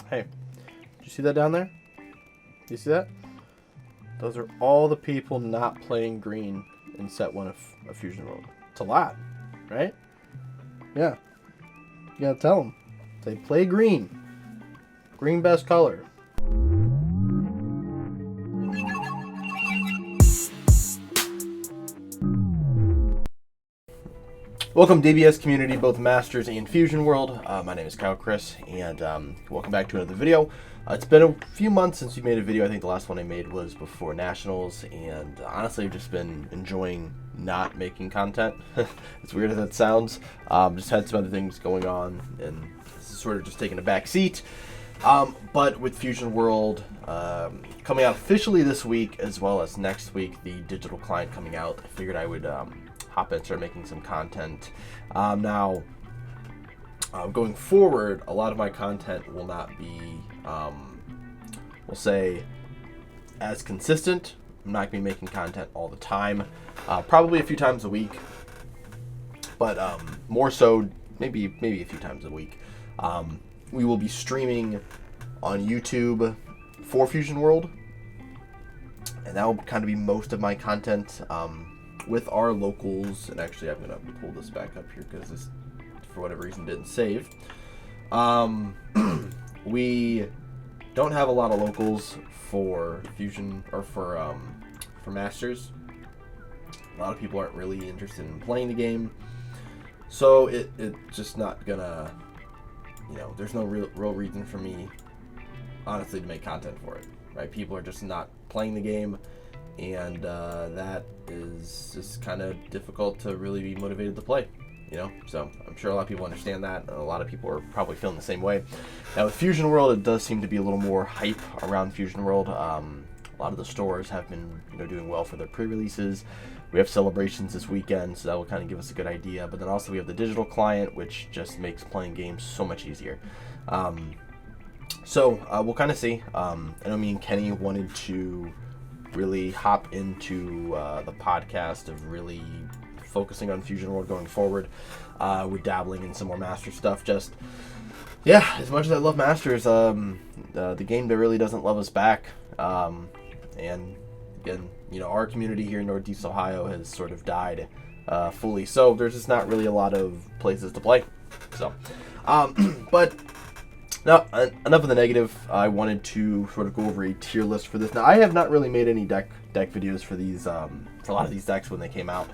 Hey, did you see that down there? You see that? Those are all the people not playing green in set 1 of Fusion World. It's a lot, right? Yeah. You gotta tell them. They play green. Green best color. Welcome DBS community, both Masters and Fusion World. My name is Kyle Chris, and welcome back to another video. It's been a few months since we made a video. I think the last one I made was before Nationals, and honestly I've just been enjoying not making content. As weird as that sounds. Just had some other things going on, and this is sort of just taking a back seat. But with Fusion World coming out officially this week, as well as next week, the digital client coming out, I figured I would hop in and start making some content. Now, going forward, a lot of my content will not be, we'll say, as consistent. I'm not going to be making content all the time. Probably a few times a week, but more so, maybe a few times a week. We will be streaming on YouTube for Fusion World, and that will kind of be most of my content. With our locals, and actually I'm going to pull this back up here because this, for whatever reason, didn't save. We don't have a lot of locals for Fusion, or for Masters. A lot of people aren't really interested in playing the game, so it's just not gonna, there's no real reason for me, honestly, to make content for it, right? People are just not playing the game, and that is just kind of difficult to really be motivated to play, so I'm sure a lot of people understand that, and a lot of people are probably feeling the same way. Now with Fusion World, it does seem to be a little more hype around Fusion World. A lot of the stores have been doing well for their pre-releases. We have celebrations this weekend, so that will kind of give us a good idea, but then also we have the digital client, which just makes playing games so much easier. So we'll kind of see. I know me and Kenny wanted to really hop into the podcast of really focusing on Fusion World going forward. We're dabbling in some more Master stuff. Just, yeah, as much as I love Masters, the game really doesn't love us back. And again, our community here in Northeast Ohio has sort of died fully. So there's just not really a lot of places to play. So, but now, enough of the negative. I wanted to sort of go over a tier list for this. Now, I have not really made any deck videos for these, for a lot of these decks when they came out,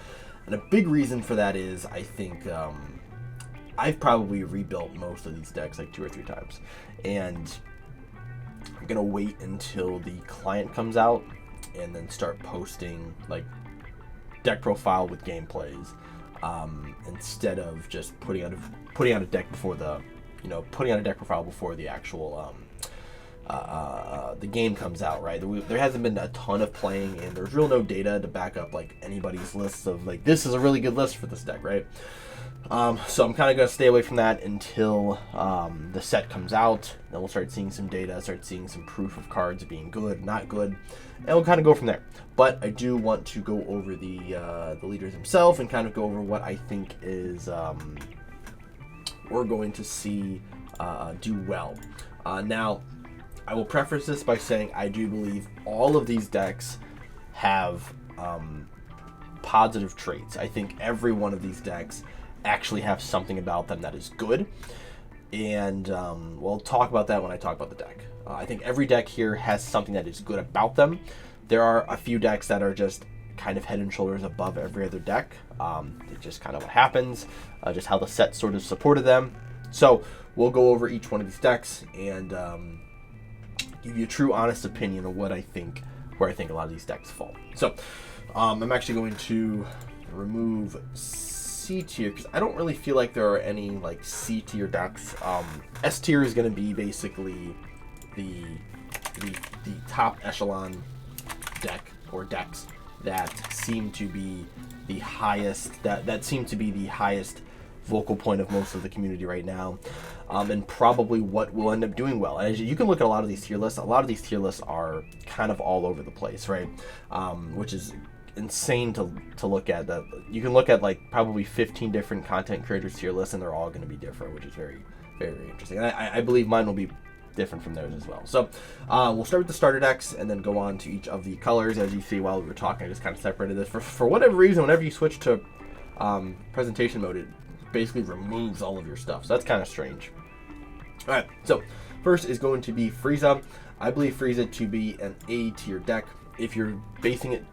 and a big reason for that is I think I've probably rebuilt most of these decks like 2 or 3 times, and I'm gonna wait until the client comes out and then start posting like deck profile with gameplays, instead of just putting out a deck before the putting on a deck profile before the actual the game comes out, right? There hasn't been a ton of playing, and there's no data to back up like anybody's lists of like, this is a really good list for this deck, right? So I'm kind of going to stay away from that until the set comes out. Then we'll start seeing some data, start seeing some proof of cards being good, not good, and we'll kind of go from there. But I do want to go over the leaders themselves and kind of go over what I think is we're going to see do well. Now, I will preface this by saying I do believe all of these decks have positive traits. I think every one of these decks actually have something about them that is good, and we'll talk about that when I talk about the deck. I think every deck here has something that is good about them. There are a few decks that are just kind of head and shoulders above every other deck. It's just kind of what happens, just how the set sort of supported them. So we'll go over each one of these decks and give you a true, honest opinion of what I think, where I think a lot of these decks fall. So I'm actually going to remove C tier because I don't really feel like there are any like C tier decks. S tier is going to be basically the top echelon deck or decks that seem to be the highest, that seem to be the highest vocal point of most of the community right now, and probably what will end up doing well. And as you can look at a lot of these tier lists, are kind of all over the place, right? Which is insane to look at. That you can look at like probably 15 different content creators tier lists, and they're all going to be different, which is very, very interesting. And I believe mine will be different from theirs as well. So we'll start with the starter decks and then go on to each of the colors. As you see while we were talking, I just kind of separated this. For whatever reason, whenever you switch to presentation mode, it basically removes all of your stuff. So that's kind of strange. All right, so first is going to be Frieza. I believe Frieza to be an A tier deck. If you're basing it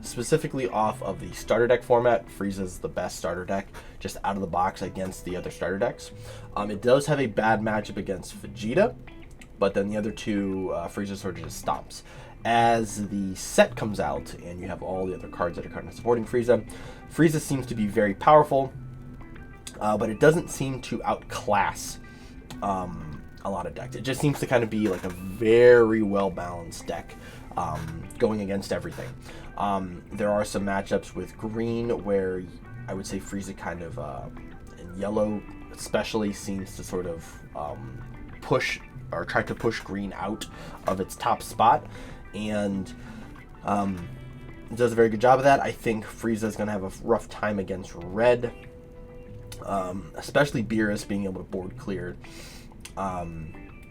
specifically off of the starter deck format, Frieza's the best starter deck just out of the box against the other starter decks. It does have a bad matchup against Vegeta, but then the other two, Frieza sort of just stomps. As the set comes out and you have all the other cards that are kind of supporting Frieza, Frieza seems to be very powerful, but it doesn't seem to outclass a lot of decks. It just seems to kind of be like a very well balanced deck going against everything. There are some matchups with green where I would say Frieza kind of, in yellow especially, seems to sort of push or try to push green out of its top spot, and it does a very good job of that. I think Frieza is going to have a rough time against red, especially Beerus being able to board clear.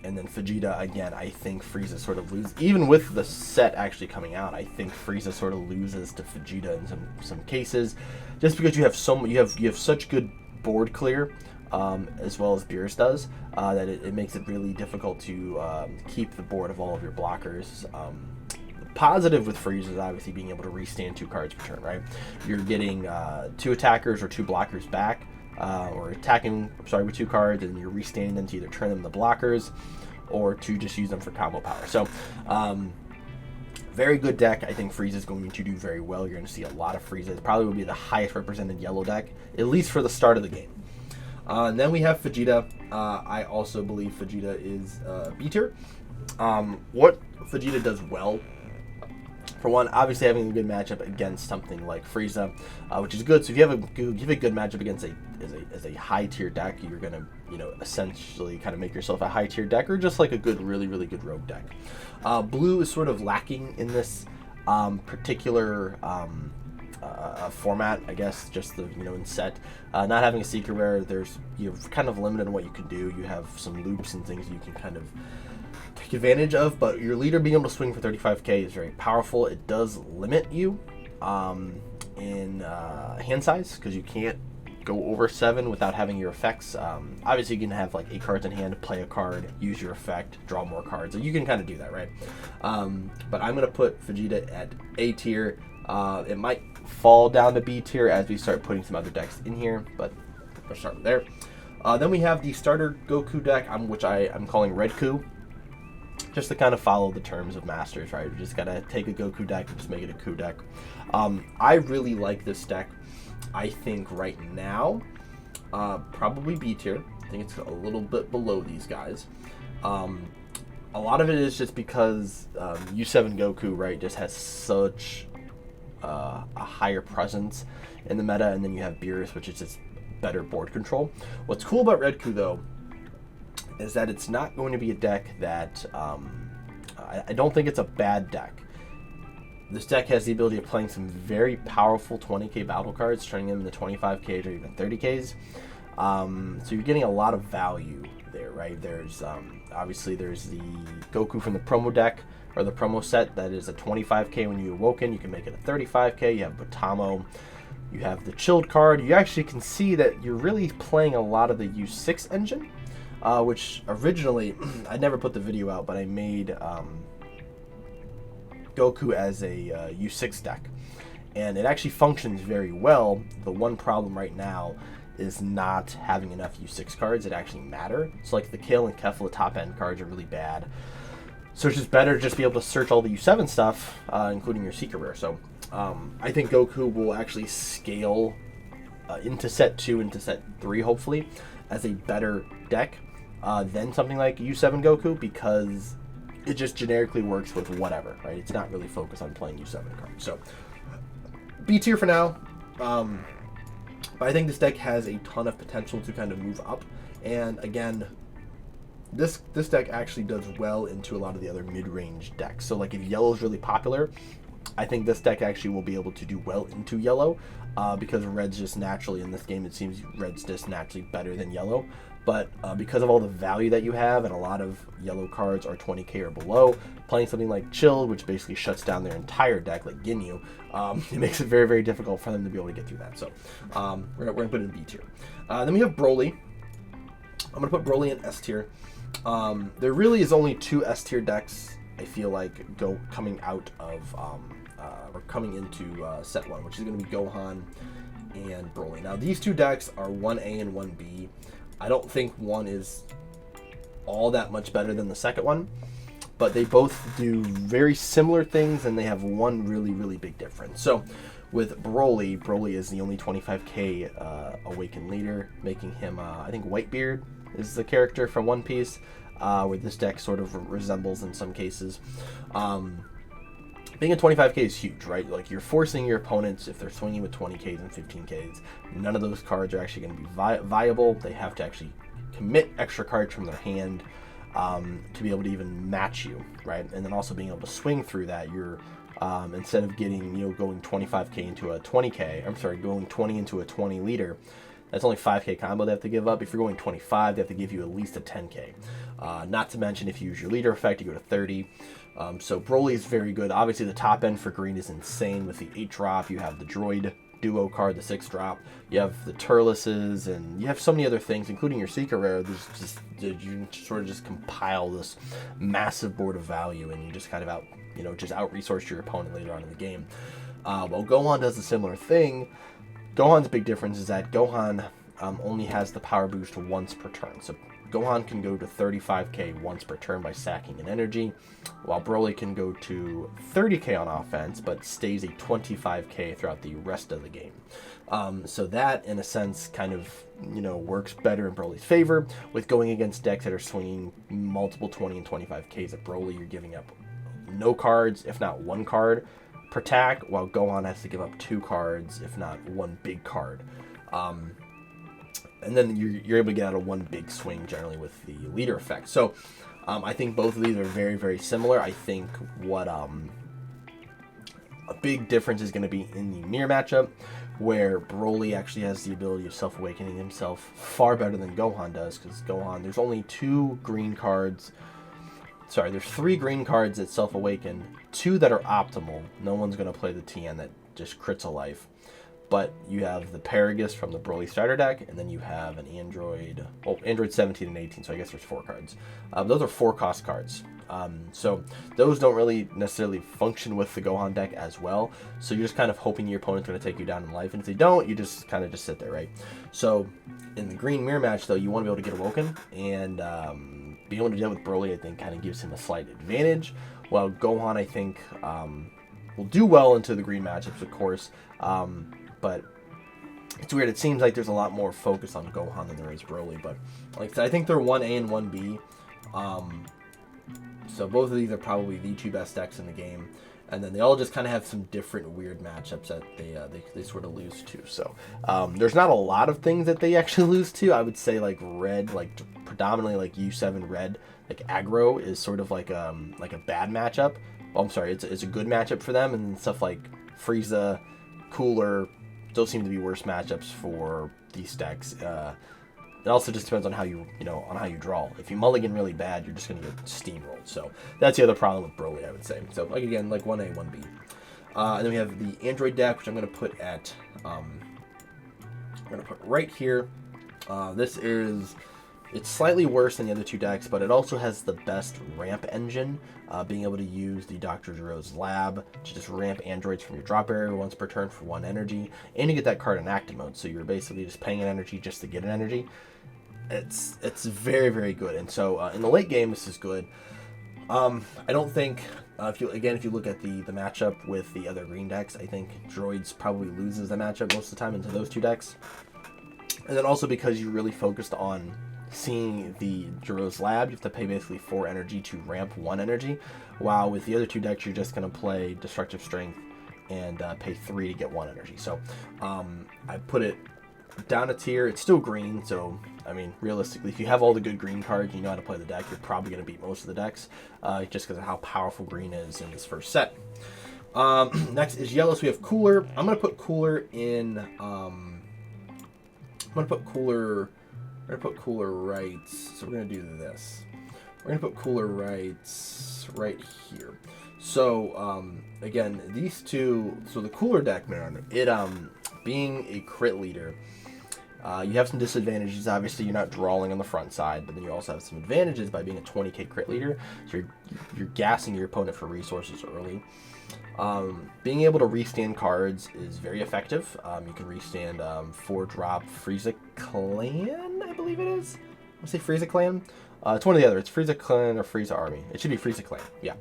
And then Vegeta, again, I think Frieza sort of loses. Even with the set actually coming out, I think Frieza sort of loses to Vegeta in some cases, just because you have such good board clear, as well as Beerus does, that it makes it really difficult to keep the board of all of your blockers. The positive with Frieza is obviously being able to restand 2 cards per turn, right? You're getting 2 attackers or 2 blockers back. Or attacking, with 2 cards, and you're restanding them to either turn them to blockers or to just use them for combo power. So, very good deck. I think Frieza is going to do very well. You're going to see a lot of Frieza. It probably will be the highest represented yellow deck, at least for the start of the game. And then we have Vegeta. I also believe Vegeta is B tier. What Vegeta does well, for one, obviously having a good matchup against something like Frieza, which is good. So if you have a good matchup against a high tier deck, you're gonna essentially kind of make yourself a high tier deck, or just like a good, really good rogue deck. Blue is sort of lacking in this particular format, I guess. Just the in set, not having a secret rare, you're kind of limited on what you can do. You have some loops and things you can kind of take advantage of, but your leader being able to swing for 35k is very powerful. It does limit you in hand size, because you can't go over 7 without having your effects. Obviously you can have like 8 cards in hand, play a card, use your effect, draw more cards. So you can kind of do that, right? But I'm going to put Vegeta at A tier. It might fall down to B tier as we start putting some other decks in here, but we'll start there. Then we have the starter Goku deck, which I'm calling Red Ku. Just to kind of follow the terms of Masters, right? We just gotta take a Goku deck and just make it a Ku deck. I really like this deck. I think right now, probably B tier. I think it's a little bit below these guys. A lot of it is just because U7 Goku, right, just has such a higher presence in the meta, and then you have Beerus, which is just better board control. What's cool about Red Ku, though, is that it's not going to be a deck that I don't think it's a bad deck. This deck has the ability of playing some very powerful 20k battle cards, turning them into 25k or even 30ks. So you're getting a lot of value there, right? There's obviously there's the Goku from the promo deck, or the promo set, that is a 25k when you awoken. You can make it a 35k. You have Botamo. You have the chilled card. You actually can see that you're really playing a lot of the U6 engine, which originally, I never put the video out, but I made Goku as a U6 deck, and it actually functions very well. The one problem right now is not having enough U6 cards that actually matter. So like the Kale and Kefla top end cards are really bad. So it's just better just be able to search all the U7 stuff, including your secret rare. So I think Goku will actually scale into set 2, into set 3, hopefully, as a better deck than something like U7 Goku, because it just generically works with whatever, right? It's not really focused on playing U7 cards. So B tier for now. But I think this deck has a ton of potential to kind of move up. And again, this deck actually does well into a lot of the other mid-range decks. So like if yellow is really popular, I think this deck actually will be able to do well into yellow, because red's just naturally, in this game, it seems red's just naturally better than yellow. but because of all the value that you have, and a lot of yellow cards are 20k or below, playing something like Chilled, which basically shuts down their entire deck, like Ginyu, it makes it very, very difficult for them to be able to get through that. So we're gonna put it in B tier. Then we have Broly. I'm gonna put Broly in S tier. There really is only 2 S tier decks, I feel like, coming out of or coming into set 1, which is going to be Gohan and Broly. Now, these 2 decks are 1A and 1B. I don't think one is all that much better than the second one, but they both do very similar things, and they have one really, really big difference. So, with Broly is the only 25k Awakened leader, making him, I think Whitebeard is the character from One Piece, where this deck sort of resembles in some cases. Being a 25k is huge, right? Like, you're forcing your opponents, if they're swinging with 20ks and 15ks, none of those cards are actually going to be viable. They have to actually commit extra cards from their hand to be able to even match you, right? And then also being able to swing through that, you're instead of getting, going 25k into a 20k, I'm sorry, going 20 into a 20 leader, that's only 5k combo they have to give up. If you're going 25, they have to give you at least a 10k. Not to mention, if you use your leader effect, you go to 30. So Broly is very good. Obviously, the top end for green is insane with the 8 drop. You have the Droid Duo card, the 6 drop. You have the Turleses, and you have so many other things, including your Secret Rare. You sort of just compile this massive board of value, and you just kind of out-resource your opponent later on in the game. Well, Gohan does a similar thing. Gohan's big difference is that Gohan only has the power boost once per turn. So Gohan can go to 35k once per turn by sacking an energy, while Broly can go to 30k on offense, but stays a 25k throughout the rest of the game. So that, in a sense, kind of, works better in Broly's favor. With going against decks that are swinging multiple 20 and 25ks at Broly, you're giving up no cards, if not 1 card per attack, while Gohan has to give up 2 cards, if not 1 big card. And then you're able to get out of 1 big swing generally with the leader effect. So I think both of these are very, very similar. I think what a big difference is going to be in the mirror matchup, where Broly actually has the ability of self-awakening himself far better than Gohan does, because Gohan, there's only 2 green cards. Sorry, there's 3 green cards that self-awaken, 2 that are optimal. No one's going to play the TN that just crits a life. But you have the Paragus from the Broly starter deck, and then you have an Android 17 and 18, so I guess there's 4 cards. Those are 4-cost cards. So those don't really necessarily function with the Gohan deck as well. So you're just kind of hoping your opponent's going to take you down in life, and if they don't, you just kind of just sit there, right? So in the green mirror match, though, you want to be able to get Awoken, and being able to do that with Broly, I think, kind of gives him a slight advantage, while Gohan, I think, will do well into the green matchups, of course. But it's weird. It seems like there's a lot more focus on Gohan than there is Broly. But like I said, I think they're 1A and 1B. So both of these are probably the 2 best decks in the game. And then they all just kind of have some different weird matchups that they sort of lose to. So there's not a lot of things that they actually lose to. I would say like red, like predominantly like U7 red, like aggro is sort of like a bad matchup. Well, I'm sorry, it's a good matchup for them, and stuff like Frieza, Cooler. Those seem to be worse matchups for these decks. It also just depends on how you draw. If you mulligan really bad, you're just going to get steamrolled. So that's the other problem with Broly, I would say. So like again, like 1A, 1B. And then we have the Android deck, which I'm going to put at, I'm going to put right here. It's slightly worse than the other 2 decks, but it also has the best ramp engine, being able to use the Dr. Gero's Lab to just ramp androids from your drop area once per turn for 1 energy, and you get that card in active mode, so you're basically just paying an energy just to get an energy. It's very, very good, and so in the late game, this is good. I don't think, if you look at the matchup with the other green decks, I think Droids probably loses the matchup most of the time into those 2 decks, and then also because you're really focused on seeing the Gero's Lab, you have to pay basically 4 energy to ramp 1 energy, while with the other 2 decks, you're just going to play Destructive Strength and pay 3 to get 1 energy. So I put it down a tier. It's still green, so I mean, realistically, if you have all the good green cards, you know how to play the deck, you're probably going to beat most of the decks, just because of how powerful green is in this first set. Next is yellow, so we have Cooler. I'm going to put Cooler in, We're going to put cooler right, so we're going to do this. We're going to put cooler right here. So, again, these two, so the cooler deck, man, it, being a crit leader, you have some disadvantages. Obviously, you're not drawing on the front side, but then you also have some advantages by being a 20k crit leader. So you're gassing your opponent for resources early. Being able to restand cards is very effective. You can restand 4-drop Frieza Clan, I believe it is. Let's say Frieza Clan. It's one or the other. It's Frieza Clan or Frieza Army. It should be Frieza Clan. Yeah.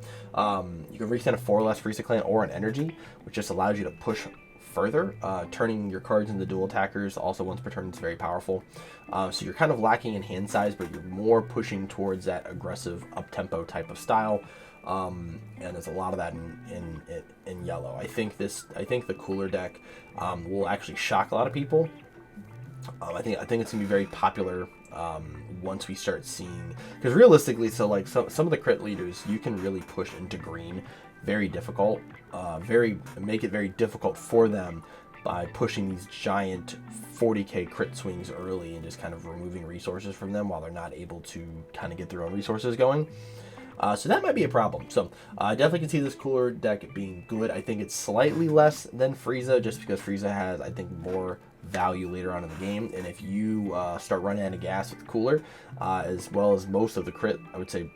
You can restand a 4 or less Frieza Clan or an energy, which just allows you to push further, turning your cards into dual attackers. Also, once per turn, it's very powerful. So you're kind of lacking in hand size, but you're more pushing towards that aggressive up-tempo type of style. And there's a lot of that in yellow. I think the cooler deck will actually shock a lot of people. I think it's gonna be very popular once we start seeing, because realistically, so like some of the crit leaders you can really push into green, very difficult, make it very difficult for them by pushing these giant 40k crit swings early and just kind of removing resources from them while they're not able to kind of get their own resources going. So that might be a problem. So I definitely can see this cooler deck being good. I think it's slightly less than Frieza, just because Frieza has, I think, more value later on in the game. And if you start running out of gas with cooler, as well as most of the crit, I would say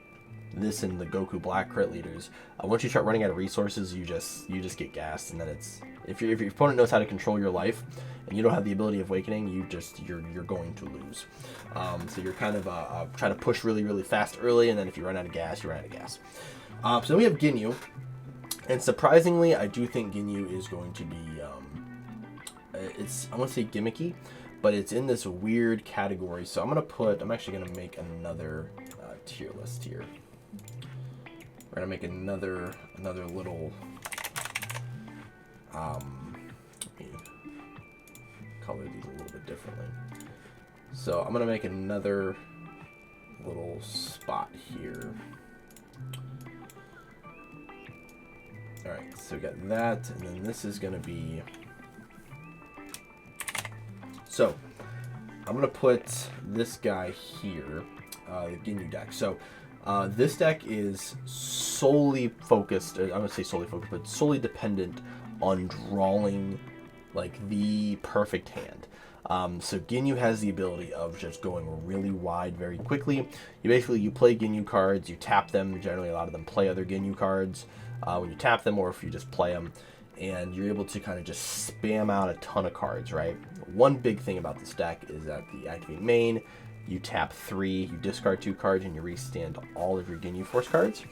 this and the Goku Black crit leaders, once you start running out of resources, you just get gassed, and then it's, if your opponent knows how to control your life and you don't have the ability of awakening, you're going to lose. So you're kind of trying to push really fast early, and then if you run out of gas, you run out of gas. So then we have Ginyu, and surprisingly, I do think Ginyu is going to be I want to say gimmicky, but it's in this weird category. So I'm actually gonna make another tier list here. We're gonna make another little let me color these a little bit differently. So I'm gonna make another little spot here. All right, so we got that, and then this is gonna be. So I'm gonna put this guy here, the Ginyu deck. So this deck is solely focused, I'm gonna say solely focused, but solely dependent on drawing like the perfect hand. So Ginyu has the ability of just going really wide very quickly. You play Ginyu cards, you tap them. Generally, a lot of them play other Ginyu cards when you tap them, or if you just play them, and you're able to kind of just spam out a ton of cards, right? One big thing about this deck is that the activate main, you tap 3, you discard 2 cards, and you restand all of your Ginyu Force cards.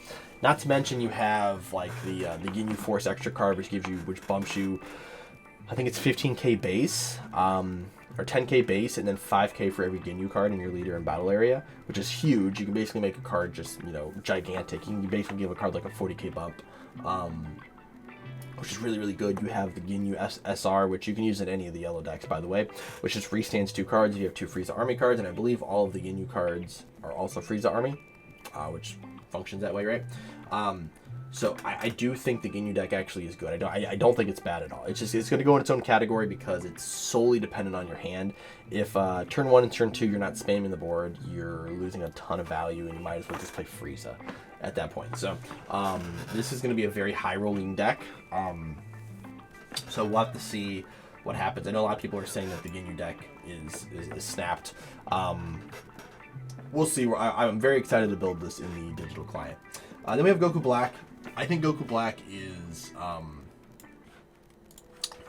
Not to mention you have like the Ginyu Force extra card, which bumps you, I think it's 15k base, or 10k base, and then 5k for every Ginyu card in your leader and battle area, which is huge. You can basically make a card just, gigantic. You can basically give a card like a 40k bump, which is really good. You have the Ginyu SR, which you can use in any of the yellow decks, by the way, which just restands 2 cards. You have 2 Frieza Army cards, and I believe all of the Ginyu cards are also Frieza Army, which functions that way, right? So I do think the Ginyu deck actually is good. I don't think it's bad at all. It's going to go in its own category because it's solely dependent on your hand. If turn 1 and turn 2 you're not spamming the board, you're losing a ton of value, and you might as well just play Frieza at that point. So this is going to be a very high rolling deck. So we'll have to see what happens. I know a lot of people are saying that the Ginyu deck is snapped. We'll see. I'm very excited to build this in the digital client. Then we have Goku Black. I think Goku Black is, if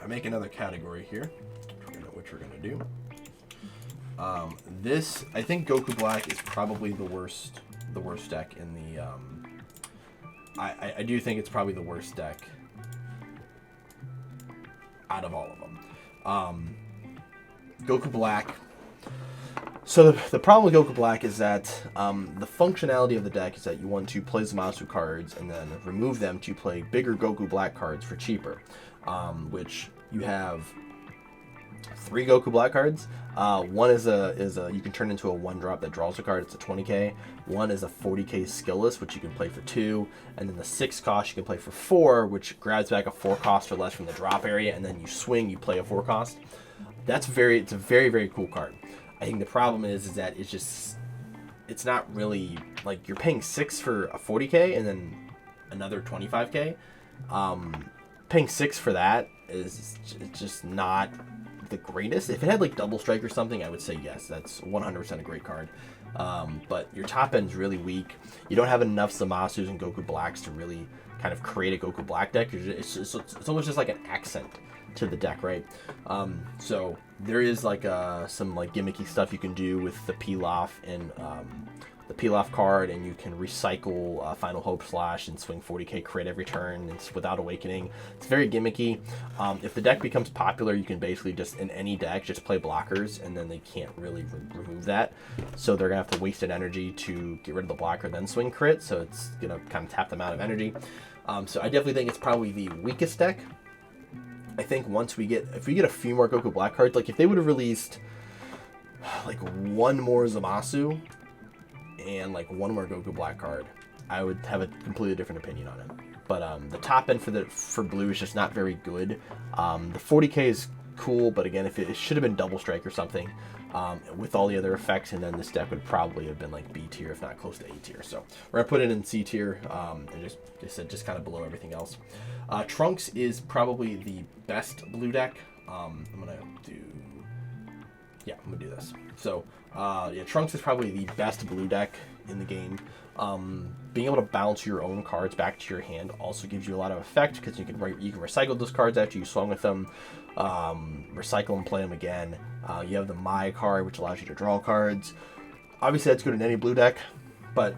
I make another category here, which we're gonna do. I think Goku Black is probably the worst deck in the, I do think it's probably the worst deck out of all of them. Goku Black. So the problem with Goku Black is that the functionality of the deck is that you want to play Zamasu cards and then remove them to play bigger Goku Black cards for cheaper, which you have 3 Goku Black cards. One is you can turn into a 1-drop that draws a card. It's a 20k. One is a 40k skillless, which you can play for 2, and then the 6 cost you can play for 4, which grabs back a 4 cost or less from the drop area, and then you swing, you play a 4 cost. It's a very cool card. I think the problem is that it's not really, like, you're paying 6 for a 40k and then another 25k. Paying 6 for that is just not the greatest. If it had like double strike or something, I would say yes, that's 100% a great card. But your top end's really weak. You don't have enough Zamasus and Goku Blacks to really kind of create a Goku Black deck. It's almost just like an accent to the deck, right? So there is like some like gimmicky stuff you can do with the Pilaf and the Pilaf card, and you can recycle Final Hope Slash and swing 40k crit every turn. It's without Awakening. It's very gimmicky. If the deck becomes popular, you can basically just, in any deck, just play blockers, and then they can't really remove that. So they're going to have to waste an energy to get rid of the blocker, then swing crit, so it's going to kind of tap them out of energy. So I definitely think it's probably the weakest deck. I think if we get a few more Goku Black cards, like if they would have released like one more Zamasu and like one more Goku Black card, I would have a completely different opinion on it. But the top end for blue is just not very good. The 40k is cool, but again, if it should have been double strike or something with all the other effects, and then this deck would probably have been like B tier, if not close to A tier. So we're gonna put it in C tier, and just kind of below everything else. Trunks is probably the best blue deck. I'm gonna do this. So yeah, Trunks is probably the best blue deck in the game. Being able to bounce your own cards back to your hand also gives you a lot of effect, because you can recycle those cards after you swung with them, recycle and play them again. You have the Mai card, which allows you to draw cards. Obviously that's good in any blue deck, but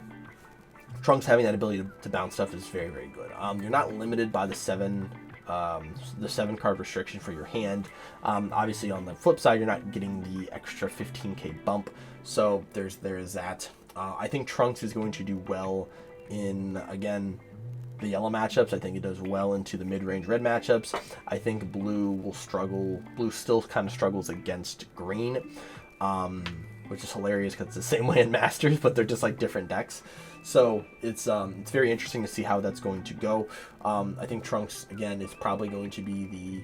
Trunks having that ability to bounce stuff is very, very good. You're not limited by the 7 card restriction for your hand. Obviously on the flip side, you're not getting the extra 15k bump, so there is that. I think Trunks is going to do well in, again, the yellow matchups. I think it does well into the mid-range red matchups. I think blue will struggle. Blue still kind of struggles against green, which is hilarious because it's the same way in Masters, but they're just like different decks. So it's very interesting to see how that's going to go. I think Trunks, again, is probably going to be the...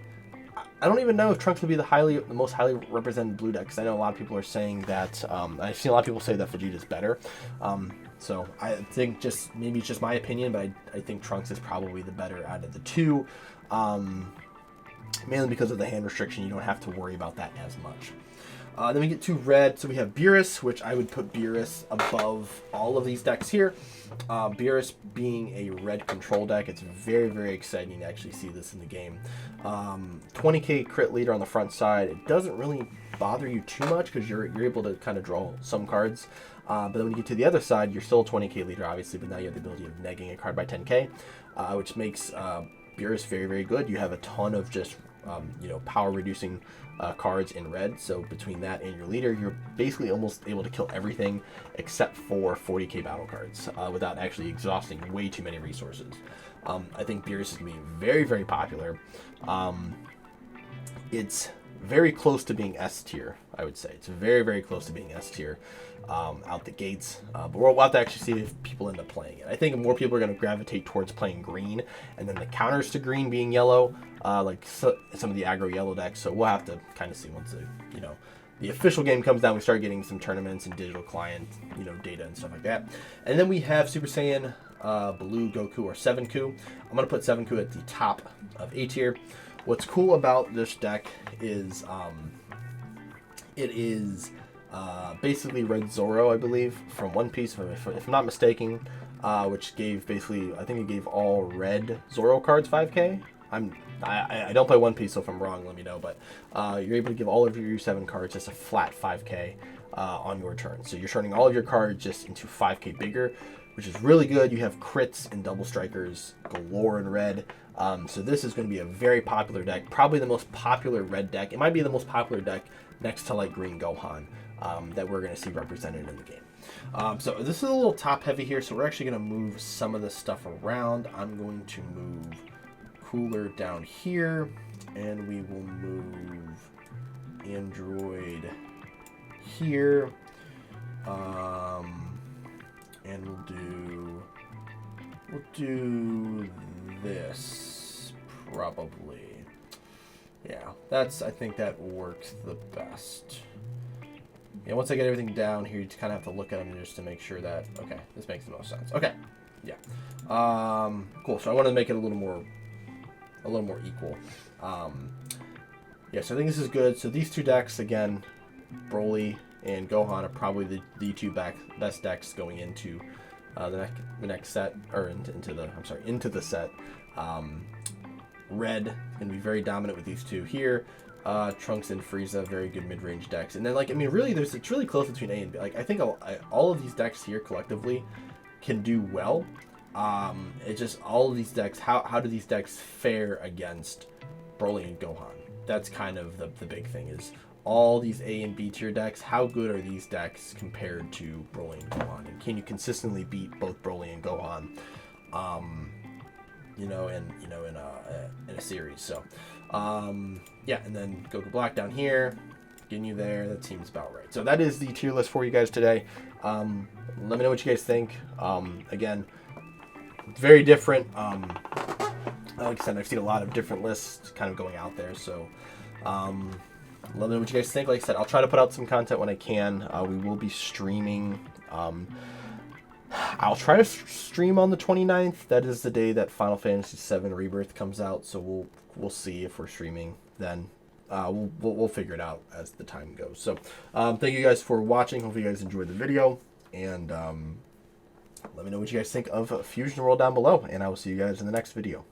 I don't even know if Trunks would be the most highly represented blue deck, because I know a lot of people are saying that. I've seen a lot of people say that Vegeta is better. So I think maybe it's just my opinion, but I think Trunks is probably the better out of the two. Mainly because of the hand restriction, you don't have to worry about that as much. Then we get to red, so we have Beerus, which I would put Beerus above all of these decks here. Beerus being a red control deck, it's very, very exciting to actually see this in the game. 20k crit leader on the front side, it doesn't really bother you too much because you're able to kind of draw some cards. But then when you get to the other side, you're still a 20k leader, obviously, but now you have the ability of negging a card by 10k, which makes Beerus very, very good. You have a ton of just power reducing cards in red, so between that and your leader, you're basically almost able to kill everything except for 40k battle cards without actually exhausting way too many resources. I think Beerus is going to be very, very popular. It's very close to being S tier, I would say. It's very, very close to being S tier out the gates. But we'll have to actually see if people end up playing it. I think more people are going to gravitate towards playing green, and then the counters to green being yellow, like some of the aggro yellow decks. So we'll have to kind of see once the official game comes down. We start getting some tournaments and digital client, data and stuff like that. And then we have Super Saiyan Blue Goku, or 7Ku. I'm going to put 7Ku at the top of A tier. What's cool about this deck is it is basically Red Zoro, I believe, from One Piece, if I'm not mistaken, which gave basically, I think it gave all red Zoro cards 5k. I don't play One Piece, so if I'm wrong, let me know. But you're able to give all of your U7 cards just a flat 5k on your turn. So you're turning all of your cards just into 5k bigger, which is really good. You have crits and double strikers galore in red. So this is going to be a very popular deck, probably the most popular red deck. It might be the most popular deck next to like Green Gohan that we're going to see represented in the game. So this is a little top heavy here, so we're actually going to move some of this stuff around. I'm going to move Cooler down here, and we will move Android here, and we'll do this probably. Yeah, I think that works the best. yeah, once I get everything down here, you kind of have to look at them just to make sure that, okay, this makes the most sense. Okay, yeah. Cool, so I wanted to make it a little more equal. Yeah, so I think this is good. So these two decks, again, Broly and Gohan are probably the two best decks going into the next set, or into the set. Red gonna be very dominant with these two here. Trunks and Frieza, very good mid-range decks. And then, like, I mean, really, it's really close between A and B. Like, I think all of these decks here collectively can do well. It's just all of these decks, how do these decks fare against Broly and Gohan? That's kind of the big thing, is all these A and B tier decks, how good are these decks compared to Broly and Gohan? And can you consistently beat both Broly and Gohan, in a series? So, yeah, and then Goku Black down here, Ginyu there. That seems about right. So that is the tier list for you guys today. Let me know what you guys think. Again, very different. Like I said, I've seen a lot of different lists kind of going out there. So, let me know what you guys think. Like I said, I'll try to put out some content when I can. We will be streaming. I'll try to stream on the 29th. That is the day that Final Fantasy VII Rebirth comes out. So we'll see if we're streaming then. We'll figure it out as the time goes. So thank you guys for watching. Hope you guys enjoyed the video, and let me know what you guys think of Fusion World down below, and I will see you guys in the next video.